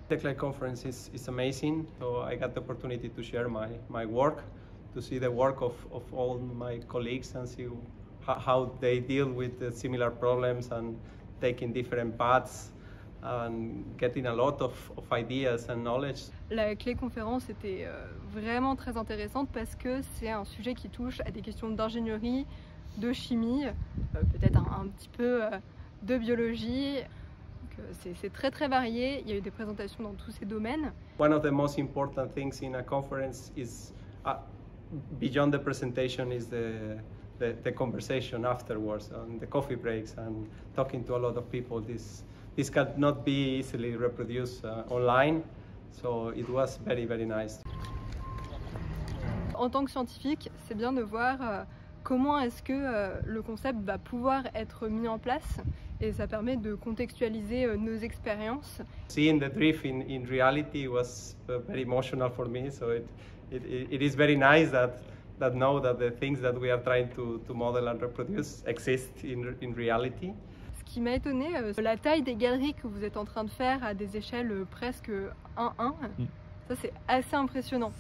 Technical conference is amazing. So I got the opportunity to share my work, to see the work of all my colleagues and see how they deal with the similar problems and taking different paths and getting a lot of ideas and knowledge. La clé conférence était vraiment très intéressante parce que c'est un sujet qui touche à des questions d'ingénierie, de chimie, peut-être un petit peu de biologie. C'est très très varié, il y a eu des présentations dans tous ces domaines. One of the most important things in a conference is, beyond the presentation, is the conversation afterwards, and the coffee breaks and talking to a lot of people. This cannot be easily reproduced online, so it was very, very nice. En tant que scientifique, c'est bien de voir comment est-ce que le concept va pouvoir être mis en place, et ça permet de contextualiser nos expériences. Seeing the drift in reality was very emotional for me, so it is very nice that know that the things that we are trying to model and reproduce exist in reality. Ce qui m'a étonné, la taille des galeries que vous êtes en train de faire à des échelles presque 1-1, ça c'est assez impressionnant.